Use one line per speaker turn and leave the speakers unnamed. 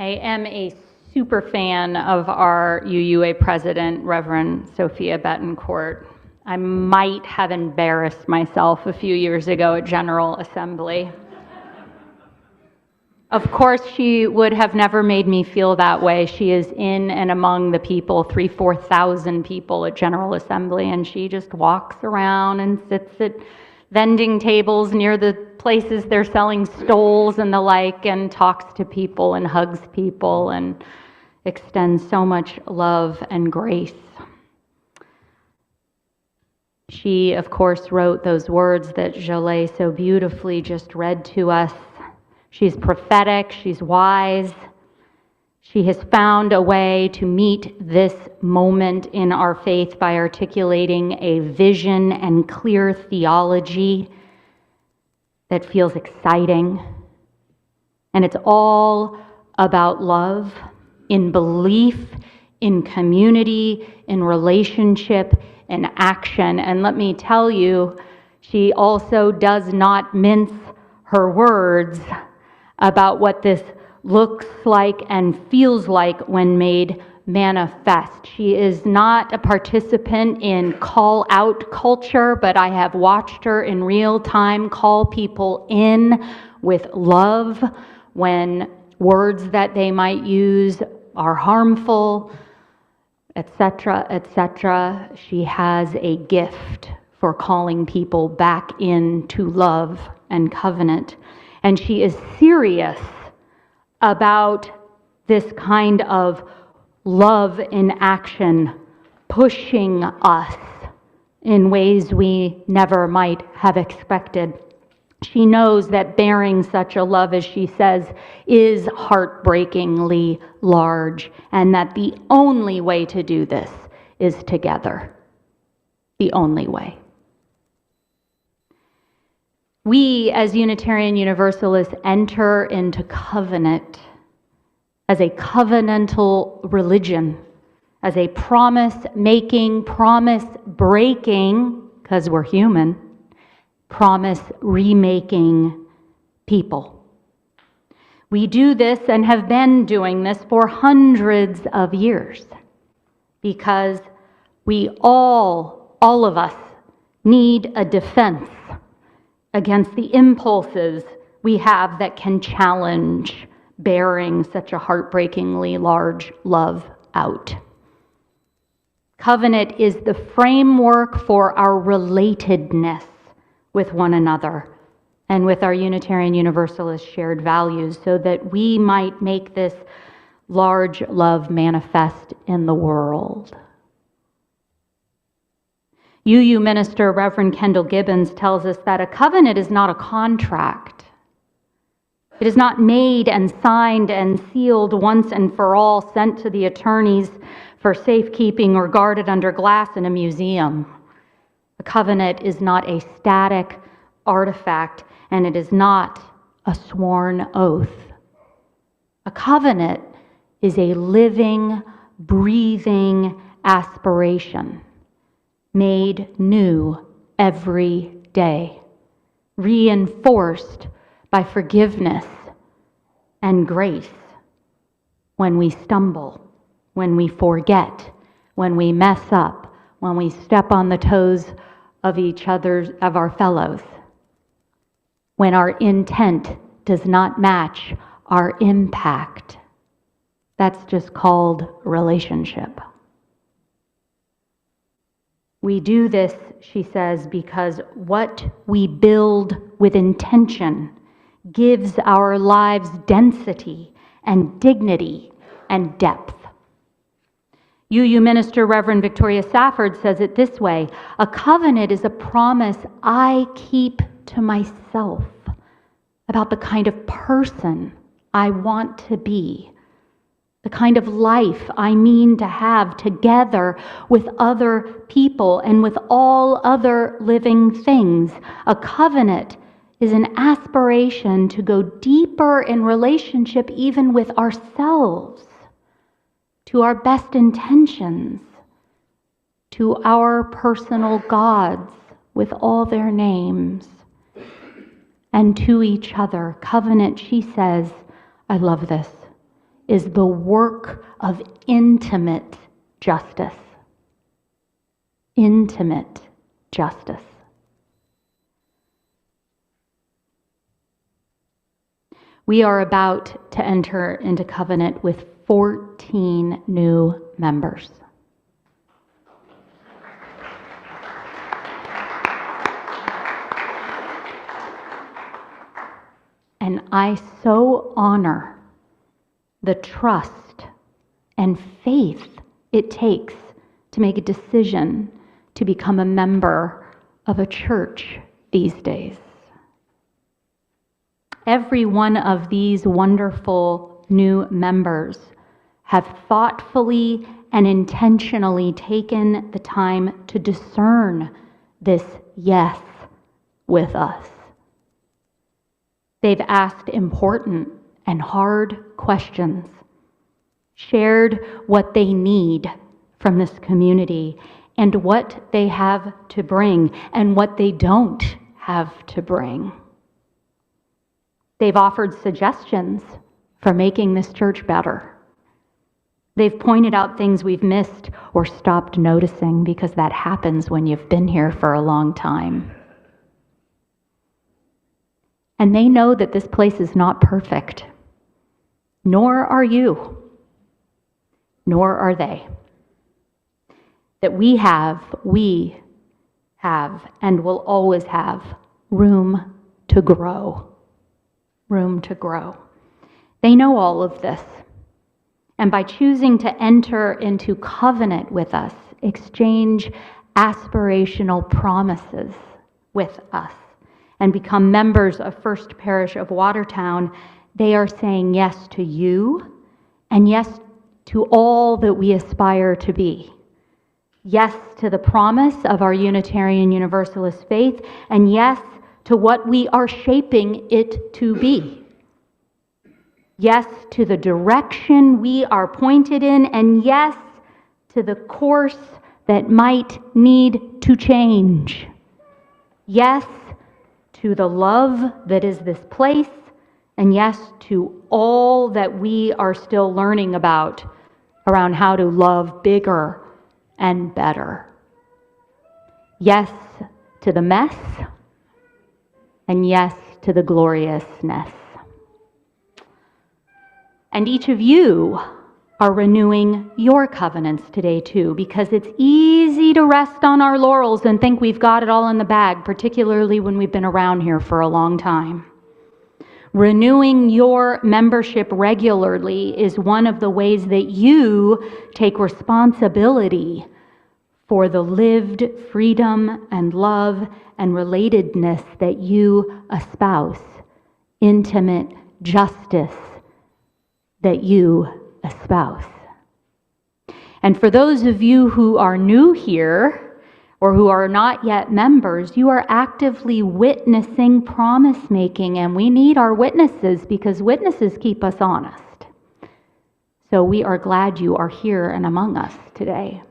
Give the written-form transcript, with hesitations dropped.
I am a super fan of our UUA president, Reverend Sophia Betancourt. I might have embarrassed myself a few years ago at General Assembly. Of course, she would have never made me feel that way. She is in and among the people, 3,000-4,000 people at General Assembly, and she just walks around and sits at vending tables near the places they're selling stoles and the like, and talks to people and hugs people and extends so much love and grace. She, of course, wrote those words that Jolie so beautifully just read to us. She's prophetic, she's wise. She has found a way to meet this moment in our faith by articulating a vision and clear theology that feels exciting. And it's all about love, in belief, in community, in relationship, in action. And let me tell you, she also does not mince her words about what this looks like and feels like when made manifest. She is not a participant in call-out culture, but I have watched her in real time call people in with love when words that they might use are harmful, etc., etc. She has a gift for calling people back into love and covenant. And she is serious about this kind of love in action, pushing us in ways we never might have expected. She knows that bearing such a love, as she says, is heartbreakingly large, and that the only way to do this is together. The only way. We, as Unitarian-Universalists, enter into covenant as a covenantal religion, as a promise-making, promise-breaking, because we're human, promise-remaking people. We do this and have been doing this for hundreds of years because we all of us, need a defense against the impulses we have that can challenge bearing such a heartbreakingly large love out. Covenant is the framework for our relatedness with one another and with our Unitarian Universalist shared values so that we might make this large love manifest in the world. UU minister Reverend Kendall Gibbons tells us that a covenant is not a contract. It is not made and signed and sealed once and for all, sent to the attorneys for safekeeping or guarded under glass in a museum. A covenant is not a static artifact, and it is not a sworn oath. A covenant is a living, breathing aspiration, made new every day, reinforced by forgiveness and grace when we stumble, when we forget, when we mess up, when we step on the toes of of our fellows, when our intent does not match our impact. That's just called relationship. We do this, she says, because what we build with intention gives our lives density and dignity and depth. UU minister Reverend Victoria Safford says it this way: a covenant is a promise I keep to myself about the kind of person I want to be, the kind of life I mean to have together with other people and with all other living things. A covenant is an aspiration to go deeper in relationship even with ourselves, to our best intentions, to our personal gods with all their names, and to each other. Covenant, she says, I love this, is the work of intimate justice. Intimate justice. We are about to enter into covenant with 14 new members. And I so honor the trust and faith it takes to make a decision to become a member of a church these days. Every one of these wonderful new members have thoughtfully and intentionally taken the time to discern this yes with us. They've asked important and hard questions, shared what they need from this community and what they have to bring and what they don't have to bring. They've offered suggestions for making this church better. They've pointed out things we've missed or stopped noticing, because that happens when you've been here for a long time. And they know that this place is not perfect, nor are you, nor are they. That we have, and will always have room to grow. Room to grow. They know all of this. And by choosing to enter into covenant with us, exchange aspirational promises with us, and become members of First Parish of Watertown, they are saying yes to you and yes to all that we aspire to be. Yes to the promise of our Unitarian-Universalist faith, and yes to what we are shaping it to be. Yes to the direction we are pointed in, and yes to the course that might need to change. Yes to the love that is this place, and yes to all that we are still learning about around how to love bigger and better. Yes to the mess, and yes to the gloriousness. And each of you are renewing your covenants today too, because it's easy to rest on our laurels and think we've got it all in the bag, particularly when we've been around here for a long time. Renewing your membership regularly is one of the ways that you take responsibility for the lived freedom and love and relatedness that you espouse, intimate justice that you espouse. And for those of you who are new here or who are not yet members, you are actively witnessing promise making, and we need our witnesses because witnesses keep us honest. So we are glad you are here and among us today.